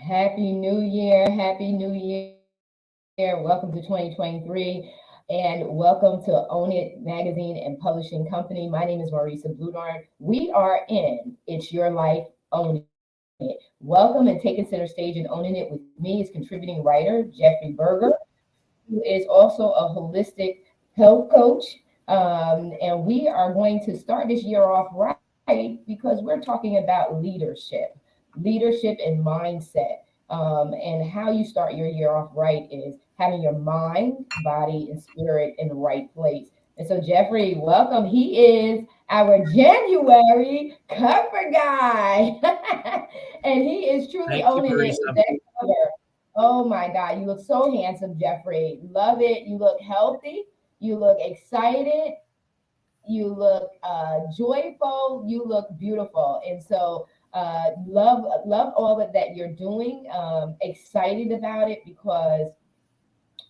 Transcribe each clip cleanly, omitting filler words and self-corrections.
Happy New Year. Happy New Year. Welcome to 2023 and welcome to Own It Magazine and Publishing Company. My name is Marissa. We are in It's Your Life, Own It. Welcome and taking center stage and owning it with me is contributing writer Jeffrey Berger, who is also a holistic health coach. And we are going to start this year off right because we're talking about leadership and mindset. And how you start your year off right is having your mind, body, and spirit in the right place. And so, Jeffrey, welcome. He is our January cover guy, and he is truly Thank you, owning it with Marissa. that cover. Oh my God, you look so handsome, Jeffrey. Love it. You look healthy. You look excited. You look joyful. You look beautiful. And so love all of that you're doing. Excited about it because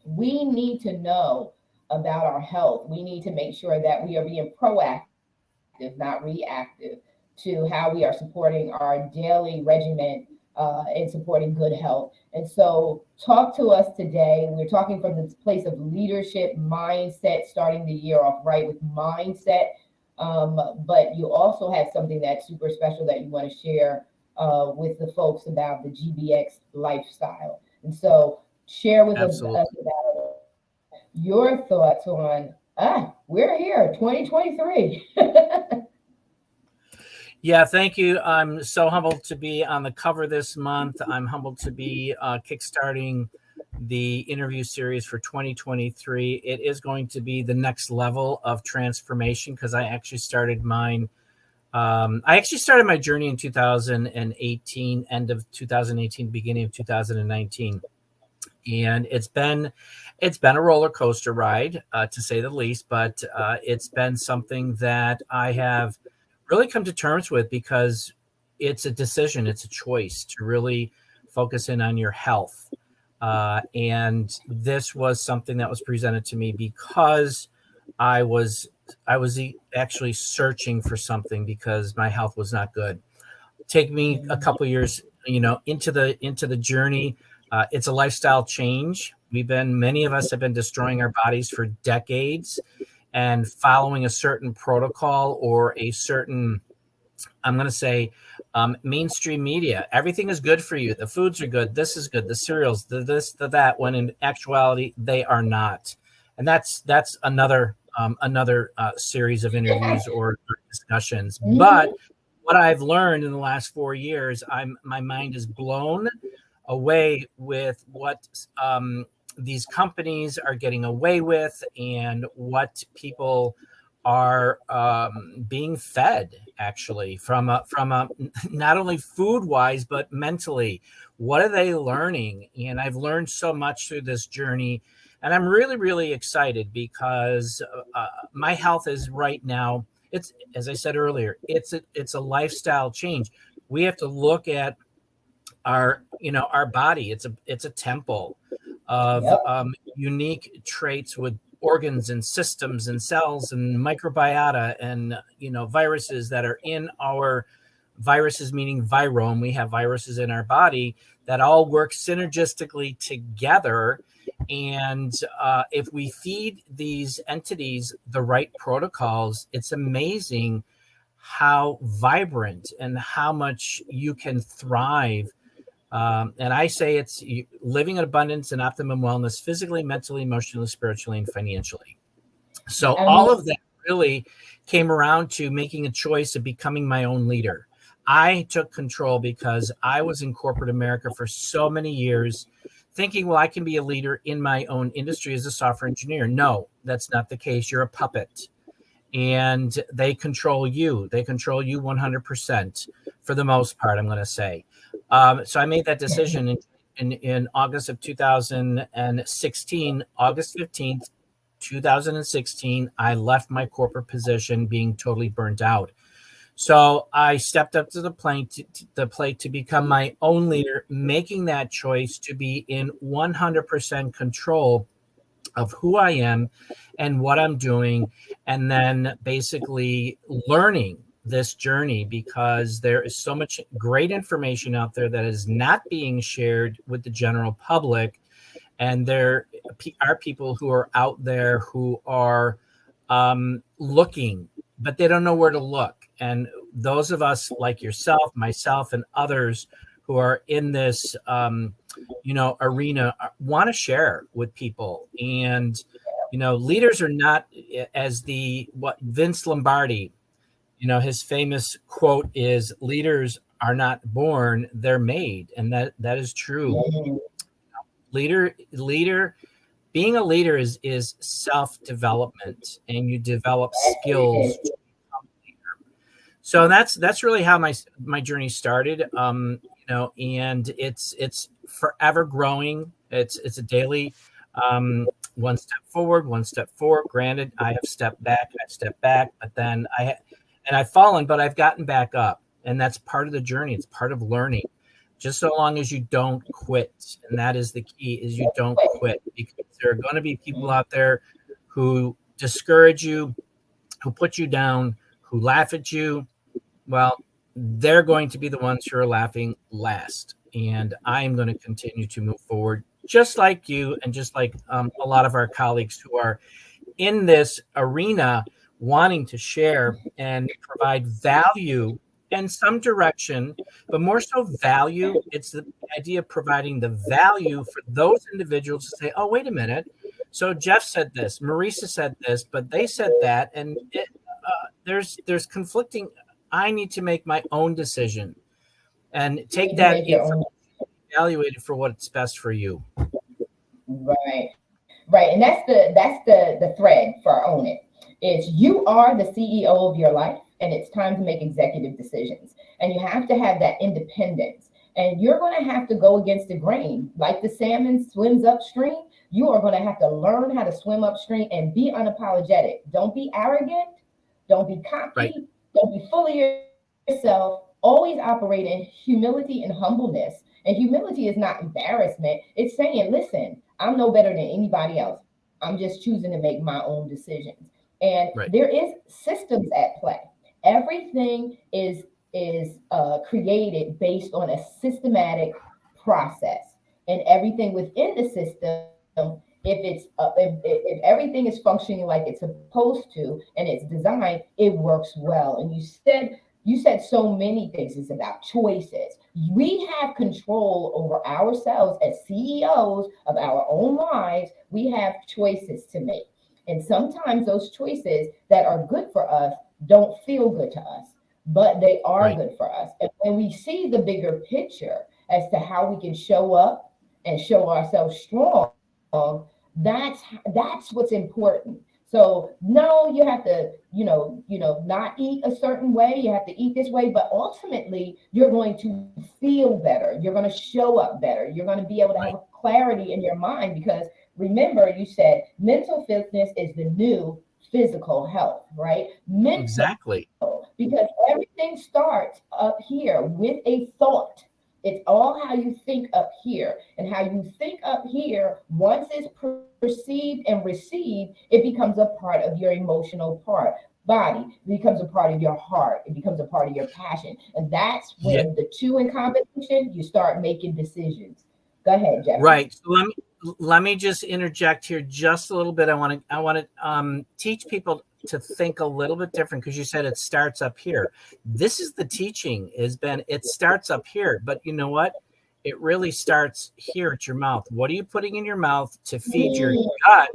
we need to know about our health. We need to make sure that we are being proactive, not reactive, to how we are supporting our daily regimen and supporting good health. And so, talk to us today. We're talking from this place of leadership, mindset, starting the year off right with mindset. But you also have something that's super special that you want to share with the folks about the GBX lifestyle. And so, share with us Absolutely. about your thoughts on, we're here, 2023. Yeah, thank you. I'm so humbled to be on the cover this month. I'm humbled to be kickstarting the interview series for 2023. It is going to be the next level of transformation because I actually started mine. I actually started my journey in 2018, end of 2018, beginning of 2019. And it's been a roller coaster ride, to say the least, but it's been something that I have really come to terms with because it's a decision, it's a choice to really focus in on your health. And this was something that was presented to me because I was actually searching for something because my health was not good. Take me a couple years, into the journey. It's a lifestyle change. Many of us have been destroying our bodies for decades and following a certain protocol or a certain, I'm going to say, mainstream media. Everything is good for you. The foods are good. This is good. The cereals, the this, the that. When in actuality, they are not. And that's another series of interviews or discussions. But Mhm. what I've learned in the last 4 years, my mind is blown away with what these companies are getting away with and what people are being fed actually from a not only food wise but mentally. What are they learning? And I've learned so much through this journey, and I'm really excited because my health is right now. It's, as I said earlier, it's a lifestyle change. We have to look at our body. It's a temple of Yep. unique traits with organs and systems and cells and microbiota and viruses that are in our viruses, meaning virome. We have viruses in our body that all work synergistically together. And if we feed these entities the right protocols, it's amazing how vibrant and how much you can thrive. And I say it's living in abundance and optimum wellness, physically, mentally, emotionally, spiritually, and financially. So I all mean, of that really came around to making a choice of becoming my own leader. I took control because I was in corporate America for so many years, thinking, well, I can be a leader in my own industry as a software engineer. No, that's not the case. You're a puppet, and they control you. They control you 100% for the most part, I'm going to say. So I made that decision in August of 2016, August 15th, 2016. I left my corporate position being totally burnt out. So I stepped up to the plate to become my own leader, making that choice to be in 100% control of who I am and what I'm doing, and then basically learning this journey, because there is so much great information out there that is not being shared with the general public. And there are people who are out there who are looking, but they don't know where to look. And those of us like yourself, myself, and others who are in this, arena want to share with people. And, leaders are not, as what Vince Lombardi, his famous quote is, leaders are not born, they're made. And that is true. Mhm. Leader being a leader is self-development, and you develop That's what it skills is. to become a leader. So that's really how my journey started. And it's forever growing. It's a daily, one step forward, one step forward. Granted, I have stepped back, but then I've fallen, but I've gotten back up, and that's part of the journey. It's part of learning. Just so long as you don't quit, and that is the key: is you don't quit, because there are going to be people out there who discourage you, who put you down, who laugh at you. Well, they're going to be the ones who are laughing last. And I'm going to continue to move forward, just like you, and just like a lot of our colleagues who are in this arena, wanting to share and provide value and some direction, but more so value. It's the idea of providing the value for those individuals to say, oh, wait a minute. So Jeff said this, Marissa said this, but they said that. And there's conflicting. I need to make my own decision and You take need to that make your information, own. evaluate it for what's best for you. Right. Right. And that's the thread for own it. It's you are the CEO of your life, and it's time to make executive decisions. And you have to have that independence. And you're going to have to go against the grain. Like the salmon swims upstream, you are going to have to learn how to swim upstream and be unapologetic. Don't be arrogant. Don't be Right. cocky. Don't be full of yourself. Always operate in humility and humbleness. And humility is not embarrassment. It's saying, listen, I'm no better than anybody else. I'm just choosing to make my own decisions. And Right. there is systems at play. Everything is created based on a systematic process, and everything within the system, if everything is functioning like it's supposed to and it's designed, it works well. And you said so many things. It's about choices. We have control over ourselves as CEOs of our own lives. We have choices to make. And sometimes those choices that are good for us don't feel good to us, but they are Right. good for us. And when we see the bigger picture as to how we can show up and show ourselves strong, that's what's important. So no, you have to, not eat a certain way. You have to eat this way, but ultimately you're going to feel better. You're going to show up better. You're going to be able to have Right. a clarity in your mind, because remember, you said mental fitness is the new physical health, right? Mental, Exactly. because everything starts up here with a thought. It's all how you think up here. And how you think up here, once it's perceived and received, it becomes a part of your emotional body. It becomes a part of your heart. It becomes a part of your passion. And that's Yeah. when the two in combination, you start making decisions. Go ahead, Jeffrey. Right. So let me just interject here just a little bit. I want to teach people to think a little bit different, because you said it starts up here. This is the teaching, it starts up here, but you know what? It really starts here at your mouth. What are you putting in your mouth to feed your Mm, gut,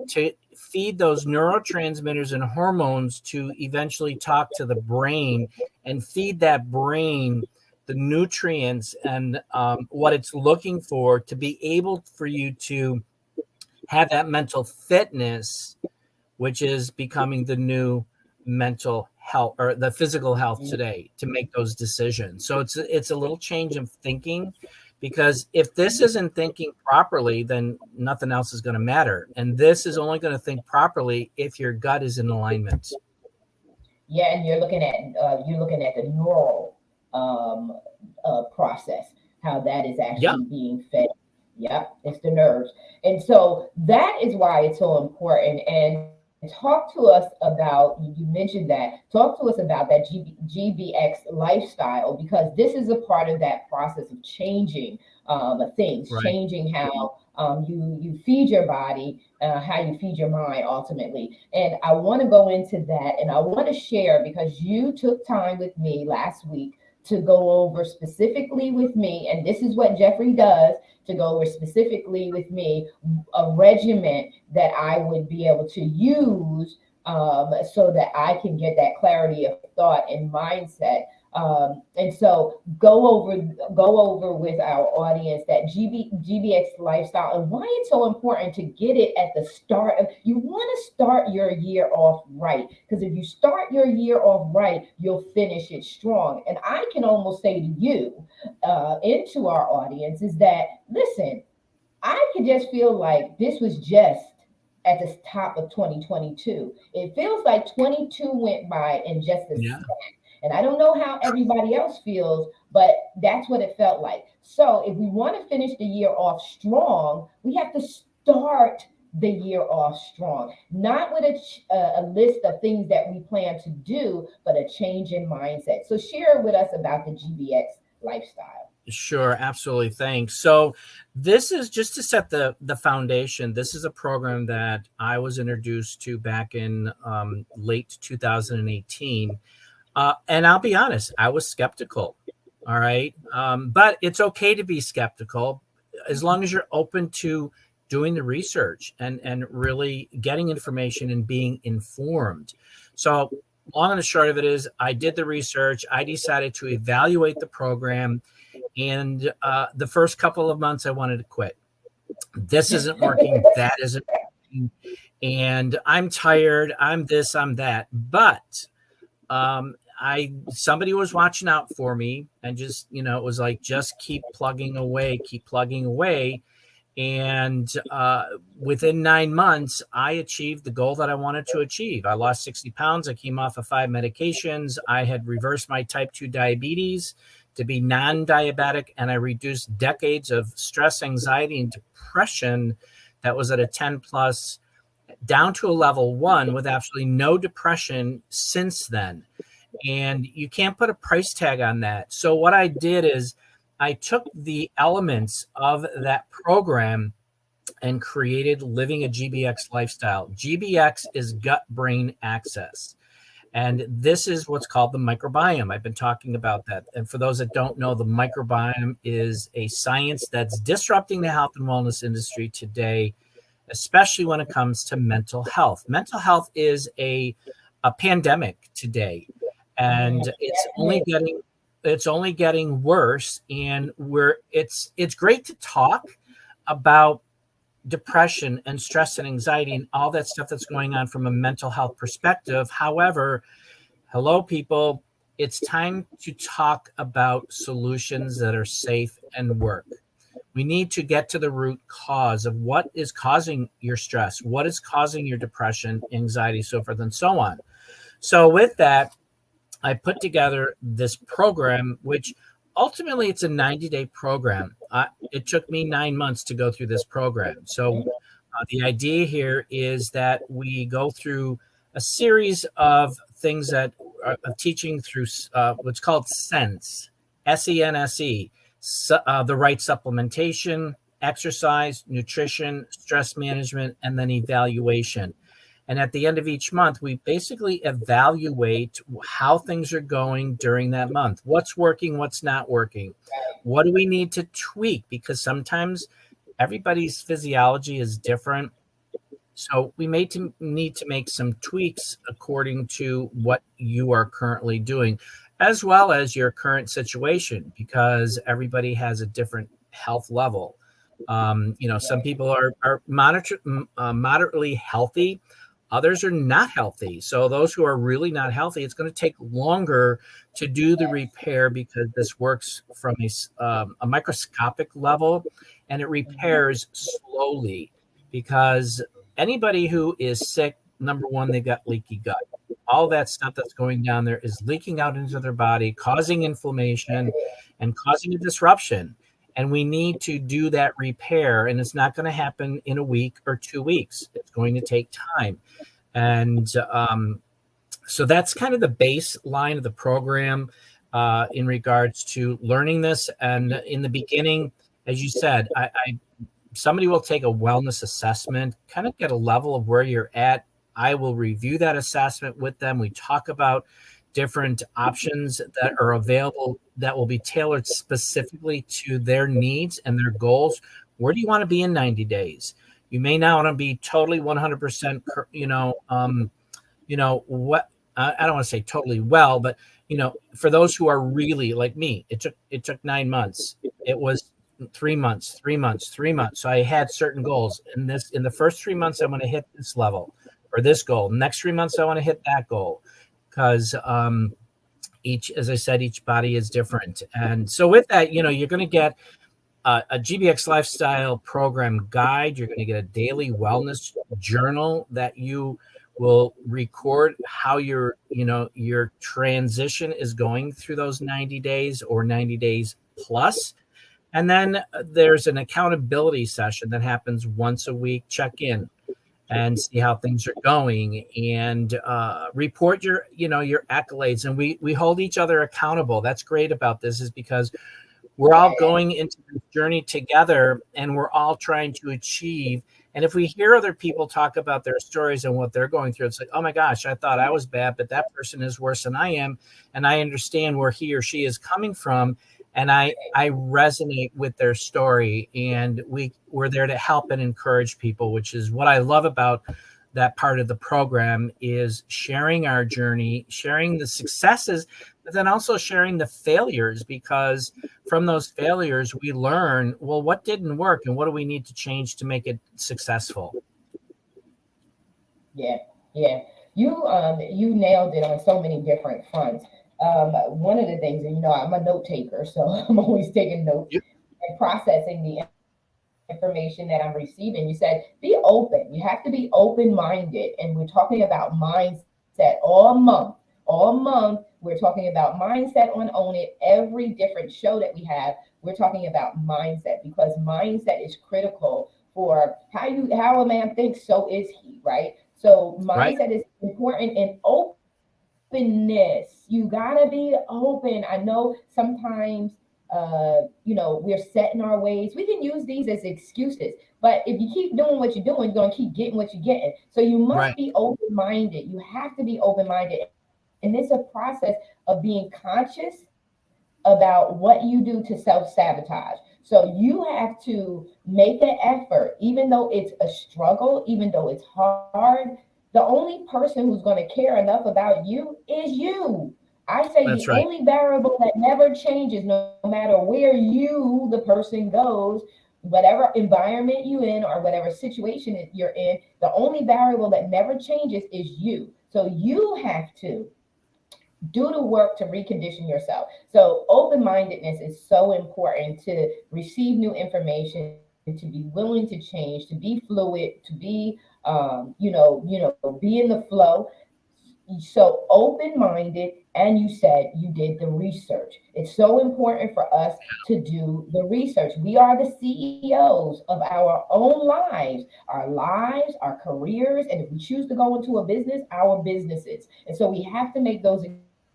to feed those neurotransmitters and hormones to eventually talk to the brain and feed that brain the nutrients and what it's looking for to be able for you to have that mental fitness, which is becoming the new mental health or the physical health today, to make those decisions. So it's a little change of thinking, because if this isn't thinking properly, then nothing else is going to matter. And this is only going to think properly if your gut is in alignment. yeah, and you're looking at the neural um, process, how that is Yeah. actually being fed. Yeah, it's the nerves. And so that is why it's so important. And talk to us about, you mentioned that, talk to us about that GBX lifestyle, because this is a part of that process of changing things, Right. changing how you feed your body, how you feed your mind ultimately. And I want to go into that, and I want to share, because you took time with me last week to go over specifically with me, and this is what Jeffrey does, to go over specifically with me a regimen that I would be able to use, so that I can get that clarity of thought and mindset. And so go over with our audience that GBX lifestyle, and why it's so important to get it at the start of, you want to start your year off right, because if you start your year off right, you'll finish it strong. And I can almost say to you, into our audience, is that, listen, I could just feel like this was just at the top of 2022. It feels like 22 went by in just a Yeah. second. And I don't know how everybody else feels, but that's what it felt like. So if we want to finish the year off strong, we have to start the year off strong, not with a list of things that we plan to do, but a change in mindset. So share with us about the GBX lifestyle. Sure, absolutely. Thanks. So this is just to set the foundation. This is a program that I was introduced to back in late 2018. And I'll be honest, I was skeptical. All right. But it's okay to be skeptical as long as you're open to doing the research and really getting information and being informed. So long and the short of it is, I did the research. I decided to evaluate the program. And the first couple of months, I wanted to quit. This isn't working. That isn't working. And I'm tired. I'm this, I'm that. But somebody was watching out for me, and just, it was like, just keep plugging away, keep plugging away. And within 9 months, I achieved the goal that I wanted to achieve. I lost 60 pounds. I came off of 5 medications. I had reversed my type 2 diabetes to be non-diabetic, and I reduced decades of stress, anxiety, and depression that was at a 10 plus down to a level 1 with absolutely no depression since then. And you can't put a price tag on that. So what I did is I took the elements of that program and created Living a GBX Lifestyle. GBX is gut-brain axis. And this is what's called the microbiome. I've been talking about that. And for those that don't know, the microbiome is a science that's disrupting the health and wellness industry today, especially when it comes to mental health. Mental health is a pandemic today, and it's only getting worse. And it's great to talk about depression and stress and anxiety and all that stuff that's going on from a mental health perspective. However, hello, people, it's time to talk about solutions that are safe and work. We need to get to the root cause of what is causing your stress, what is causing your depression, anxiety, so forth and so on. So with that, I put together this program, which ultimately it's a 90-day program. It took me 9 months to go through this program. So the idea here is that we go through a series of things that are teaching through what's called SENSE, SENSE, the right supplementation, exercise, nutrition, stress management, and then evaluation. And at the end of each month, we basically evaluate how things are going during that month. What's working, what's not working. What do we need to tweak? Because sometimes everybody's physiology is different. So we may need to make some tweaks according to what you are currently doing, as well as your current situation, because everybody has a different health level. Some people are moderately healthy. Others are not healthy. So those who are really not healthy, it's going to take longer to do the repair, because this works from a microscopic level, and it repairs slowly. Because anybody who is sick, number one, they've got leaky gut. All that stuff that's going down there is leaking out into their body, causing inflammation and causing a disruption. And we need to do that repair. And it's not going to happen in a week or 2 weeks. It's going to take time. And so that's kind of the baseline of the program in regards to learning this. And in the beginning, as you said, somebody will take a wellness assessment, kind of get a level of where you're at. I will review that assessment with them. We talk about different options that are available that will be tailored specifically to their needs and their goals. Where do you want to be in 90 days? You may not want to be totally 100%, what I don't want to say totally well, but for those who are really like me, it took 9 months. It was 3 months, 3 months, 3 months. So I had certain goals. In the first 3 months, I'm going to hit this level or this goal. Next 3 months, I want to hit that goal because as I said, each body is different. And so with that, you're going to get a GBX lifestyle program guide. You're going to get a daily wellness journal that you will record how your transition is going through those 90 days or 90 days plus. And then there's an accountability session that happens once a week. Check in and see how things are going, and report your accolades. And we hold each other accountable. That's great about this, is because we're all going into this journey together, and we're all trying to achieve. And if we hear other people talk about their stories and what they're going through, it's like, oh my gosh, I thought I was bad, but that person is worse than I am. And I understand where he or she is coming from. And I resonate with their story, and we're there to help and encourage people, which is what I love about that part of the program, is sharing our journey, sharing the successes, but then also sharing the failures, because from those failures, we learn, well, what didn't work and what do we need to change to make it successful? Yeah. You nailed it on so many different fronts. One of the things, and I'm a note taker, so I'm always taking notes Yep. and processing the information that I'm receiving. You said be open. You have to be open minded, and we're talking about mindset all month. All month, we're talking about mindset on Own It. Every different show that we have, we're talking about mindset, because mindset is critical for how a man thinks, so is he, right? So Right. mindset is important, and openness. You gotta be open. I know sometimes we're set in our ways. We can use these as excuses, but if you keep doing what you're doing, you're gonna keep getting what you're getting. So you must Right. be open-minded. You have to be open-minded. And it's a process of being conscious about what you do to self-sabotage. So you have to make an effort, even though it's a struggle, even though it's hard. The only person who's going to care enough about you is you. I say the That's right. only variable that never changes, no matter where you, the person, goes, whatever environment you in or whatever situation you're in, the only variable that never changes is you. So you have to do the work to recondition yourself. So open-mindedness is so important to receive new information, to be willing to change, to be fluid, to be be in the flow. So open-minded, and you said you did the research. It's so important for us to do the research. We are the CEOs of our own lives, our careers, and if we choose to go into a business, our businesses. And so we have to make those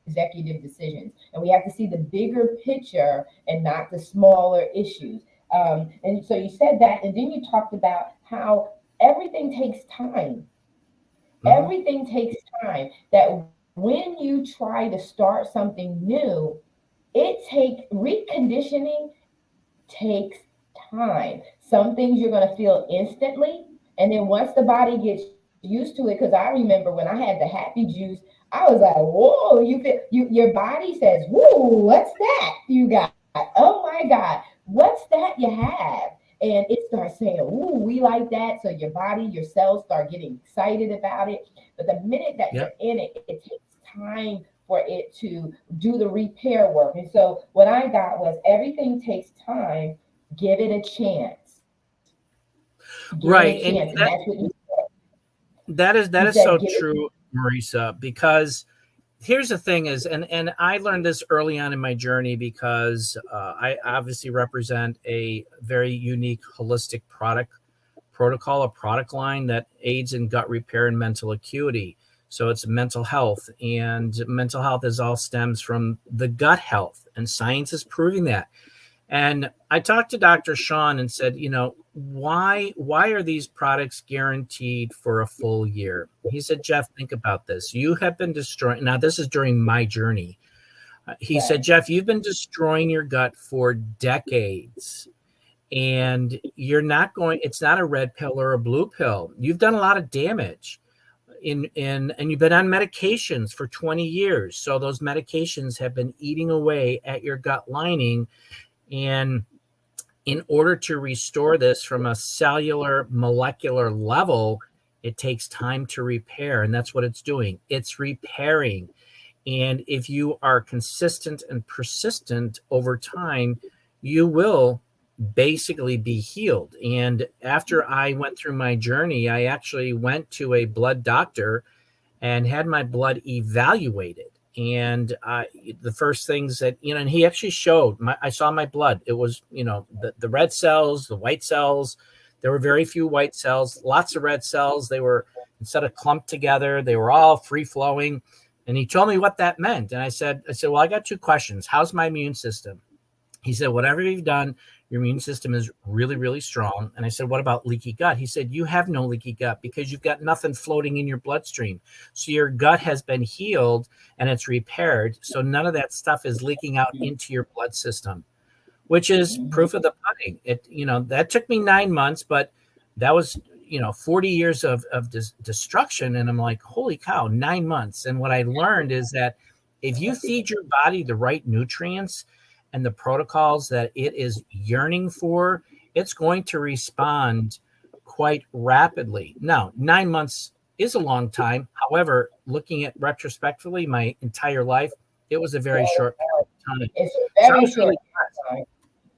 executive decisions, and we have to see the bigger picture and not the smaller issues. And so you said that, and then you talked about how everything takes time. Mm-hmm. Everything takes time. That when you try to start something new, it takes reconditioning takes time. Some things you're going to feel instantly. And then once the body gets used to it, because I remember when I had the happy juice, I was like, whoa, your body says, whoa, what's that you got? Oh my God, what's that you have? And it starts saying, ooh, we like that. So your body, your cells start getting excited about it. But the minute that you're Yep. in it, it takes time for it to do the repair work. And so what I got was everything takes time. Give it a chance. Give it a Right. chance. And And that's what you that said. is so true, Marisa, because here's the thing is, and I learned this early on in my journey, because I obviously represent a very unique holistic protocol, a product line that aids in gut repair and mental acuity. So it's mental health, and mental health is all stems from the gut health, and science is proving that. And I talked to Dr. Sean and said, why are these products guaranteed for a full year? He said, Jeff, think about this. You have been destroying. Now, this is during my journey. He said, Jeff, you've been destroying your gut for decades, and it's not a red pill or a blue pill. You've done a lot of damage and you've been on medications for 20 years. So those medications have been eating away at your gut lining. And in order to restore this from a cellular, molecular level, it takes time to repair. And that's what it's doing. It's repairing. And if you are consistent and persistent over time, you will basically be healed. And after I went through my journey, I actually went to a blood doctor and had my blood evaluated. And the first things that, and he actually showed I saw my blood. It was, the red cells, the white cells. There were very few white cells, lots of red cells. They were, instead of clumped together, they were all free flowing. And he told me what that meant. And I said, well, I got two questions. How's my immune system? He said, whatever you've done, your immune system is really, really strong. And I said, what about leaky gut? He said, you have no leaky gut because you've got nothing floating in your bloodstream. So your gut has been healed and it's repaired. So none of that stuff is leaking out into your blood system, which is proof of the pudding. That took me 9 months, but that was, 40 years of destruction. And I'm like, holy cow, 9 months. And what I learned is that if you feed your body the right nutrients and the protocols that it is yearning for, it's going to respond quite rapidly. Now, 9 months is a long time. However, looking at retrospectively, my entire life, it was a very short time. It's a very short time.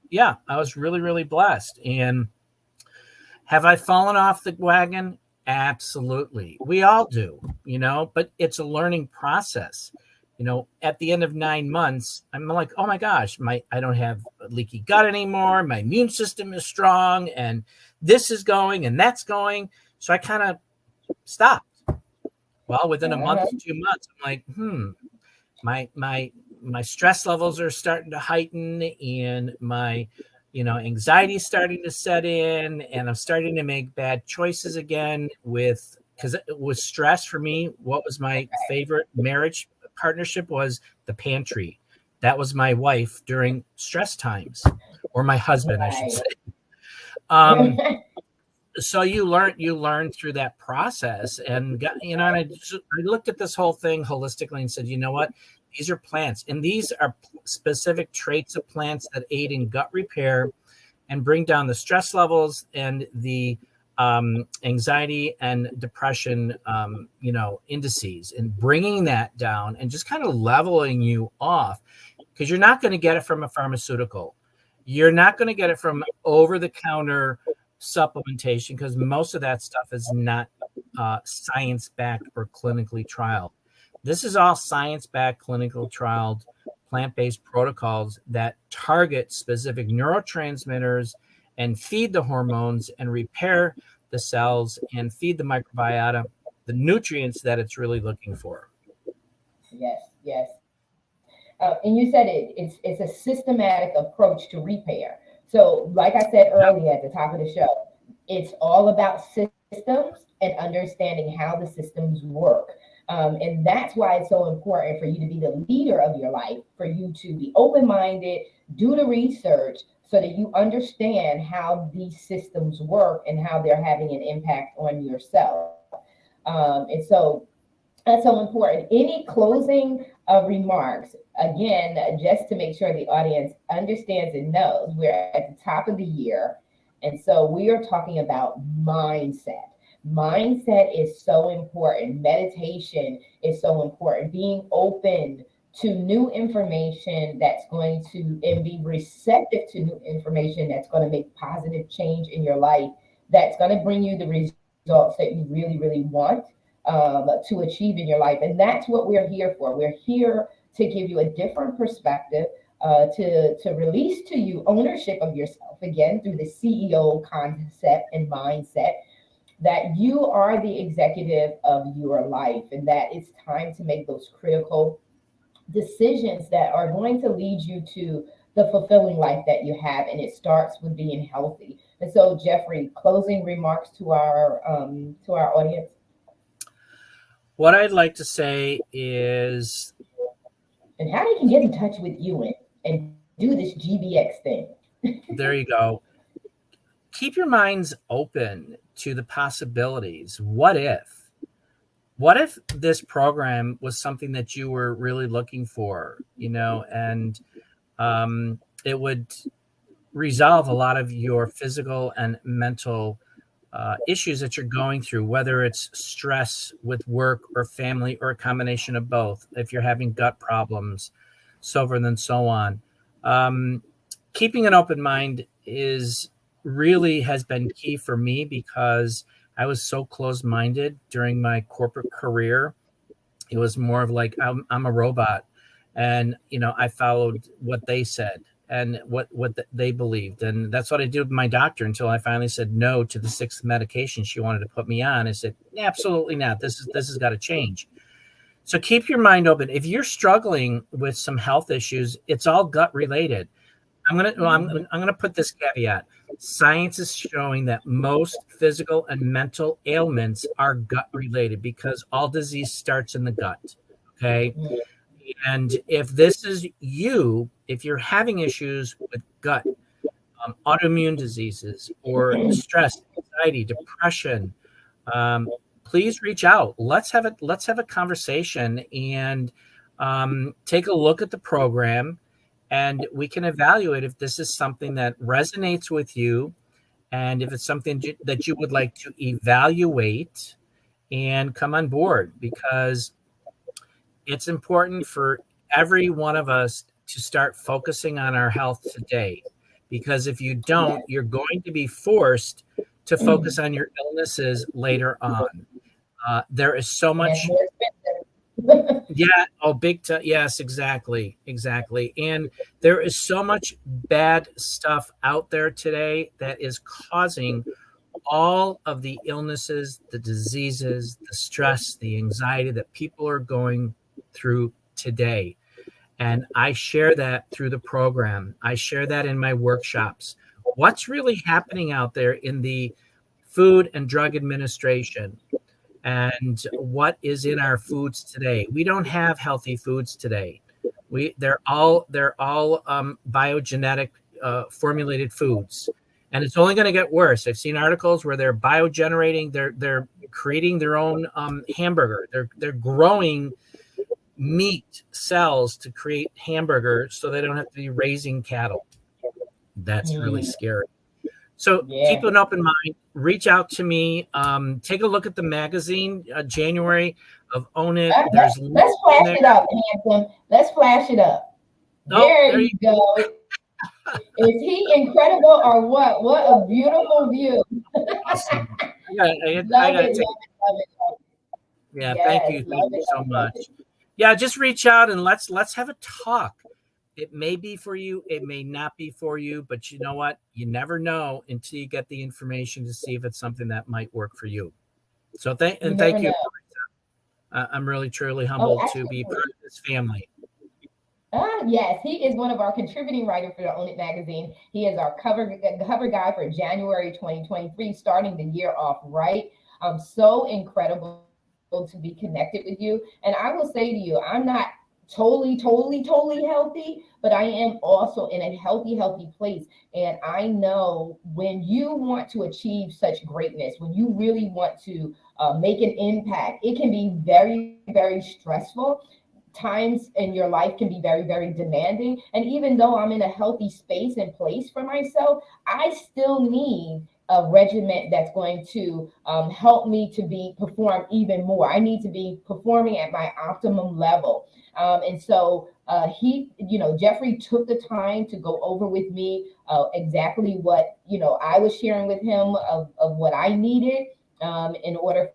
Yeah, I was really, really blessed. And have I fallen off the wagon? Absolutely. We all do, but it's a learning process. At the end of 9 months, I'm like, oh my gosh, I don't have leaky gut anymore. My immune system is strong, and this is going and that's going. So I kind of stopped. Well, within a month to 2 months, I'm like, my stress levels are starting to heighten, and my anxiety is starting to set in, and I'm starting to make bad choices again because it was stress for me. What was my favorite marriage partnership was the pantry. That was my wife during stress times, or my husband, I should say. So you learn through that process, and I looked at this whole thing holistically and said, you know what? These are plants, and these are specific traits of plants that aid in gut repair and bring down the stress levels and the anxiety and depression, indices, and bringing that down and just kind of leveling you off, because you're not going to get it from a pharmaceutical. You're not going to get it from over-the-counter supplementation, because most of that stuff is not science-backed or clinically trialed. This is all science-backed, clinical trialed, plant-based protocols that target specific neurotransmitters and feed the hormones and repair the cells and feed the microbiota the nutrients that it's really looking for. Yes. And you said it's a systematic approach to repair. So, like I said earlier at the top of the show, it's all about systems and understanding how the systems work. And that's why it's so important for you to be the leader of your life, for you to be open-minded, do the research so that you understand how these systems work and how they're having an impact on yourself. And so that's so important. Any closing remarks, again, just to make sure the audience understands and knows, we're at the top of the year. And so we are talking about mindset. Mindset is so important. Meditation is so important. Being open to new information that's going to, and be receptive to new information that's going to make positive change in your life, that's going to bring you the results that you really, really want to achieve in your life. And that's what we're here for. We're here to give you a different perspective, to release to you ownership of yourself again through the CEO concept and mindset, that you are the executive of your life and that it's time to make those critical decisions that are going to lead you to the fulfilling life that you have, and it starts with being healthy. And so, Jeffrey, closing remarks to our audience. What I'd like to say is, And how they can get in touch with you and do this GBX thing. there you go. Keep your minds open to the possibilities. What if this program was something that you were really looking for, and it would resolve a lot of your physical and mental issues that you're going through, whether it's stress with work or family or a combination of both, if you're having gut problems, so forth and so on. Um, Keeping an open mind is really has been key for me because I was so close minded during my corporate career. It was more of like I'm a robot, and I followed what they said and what they believed, and that's what I did with my doctor until I finally said no to the sixth medication she wanted to put me on. I said absolutely not. This has got to change. So keep your mind open. If you're struggling with some health issues, it's all gut related. I'm gonna put this caveat. Science is showing that most physical and mental ailments are gut related because all disease starts in the gut. Okay. And if this is you, if you're having issues with gut, autoimmune diseases, or stress, anxiety, depression, um, please reach out. Let's have a conversation and take a look at the program, and we can evaluate if this is something that resonates with you, and if it's something that you would like to evaluate and come on board, because it's important for every one of us to start focusing on our health today. Because if you don't, you're going to be forced to focus on your illnesses later on. There is so And it's much. more expensive. Yeah. Oh, big time. Yes, exactly. Exactly. And there is so much bad stuff out there today that is causing all of the illnesses, the diseases, the stress, the anxiety that people are going through today. And I share that through the program. I share that in my workshops. What's really happening out there in the Food and Drug Administration, and what is in our foods today? We don't have healthy foods today. They're all biogenetic formulated foods, and it's only going to get worse. I've seen articles where they're biogenerating, they're creating their own hamburger. They're growing meat cells to create hamburgers so they don't have to be raising cattle. That's really Mm, scary. So keep yeah. an open mind. Reach out to me. Take a look at the magazine, January of Own It. There's links Let's in flash there. it up, handsome. Let's flash it up. Oh, There there you you go. Is he incredible or what? What a beautiful view. go. Awesome. I Love got to it, take. love it, love it, love it. Yeah, thank Yes, you. Thank love you it, so love it. much. Yeah, just reach out and let's have a talk. It may be for you, it may not be for you, but you know what? You never know until you get the information to see if it's something that might work for you. So You never thank you. know. I'm really truly Oh, humbled to be part absolutely. of this family. Yes, he is one of our contributing writers for the Own It magazine. He is our cover guy for January 2023, starting the year off right. So incredible to be connected with you. And I will say to you, I'm not totally healthy, but I am also in a healthy place. And I know when you want to achieve such greatness, when you really want to make an impact, it can be very stressful. Times in your life can be very demanding, and even though I'm in a healthy space and place for myself, I still need a regiment that's going to help me to be perform even more. I need to be performing at my optimum level. And so Jeffrey took the time to go over with me exactly what I was sharing with him of what I needed in order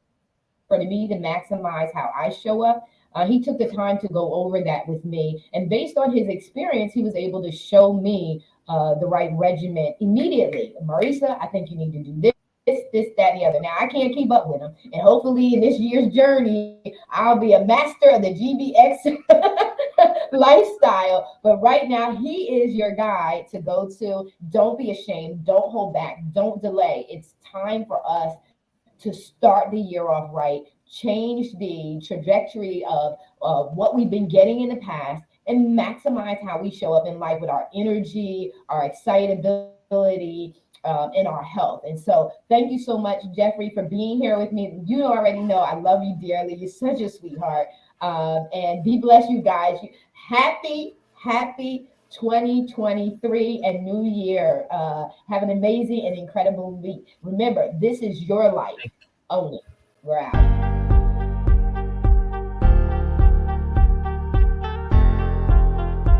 for me to maximize how I show up. He took the time to go over that with me. And based on his experience, he was able to show me the right regimen immediately. Marissa, I think you need to do this, that, and the other. Now, I can't keep up with him. And hopefully, in this year's journey, I'll be a master of the GBX lifestyle. But right now, he is your guide to go to. Don't be ashamed. Don't hold back. Don't delay. It's time for us to start the year off right, change the trajectory of what we've been getting in the past, and maximize how we show up in life with our energy, our excitability, and our health. And so, thank you so much, Jeffrey, for being here with me. You already know I love you dearly. You're such a sweetheart. And be blessed, you guys. Happy 2023 and New Year. Have an amazing and incredible week. Remember, this is your life only. We're out.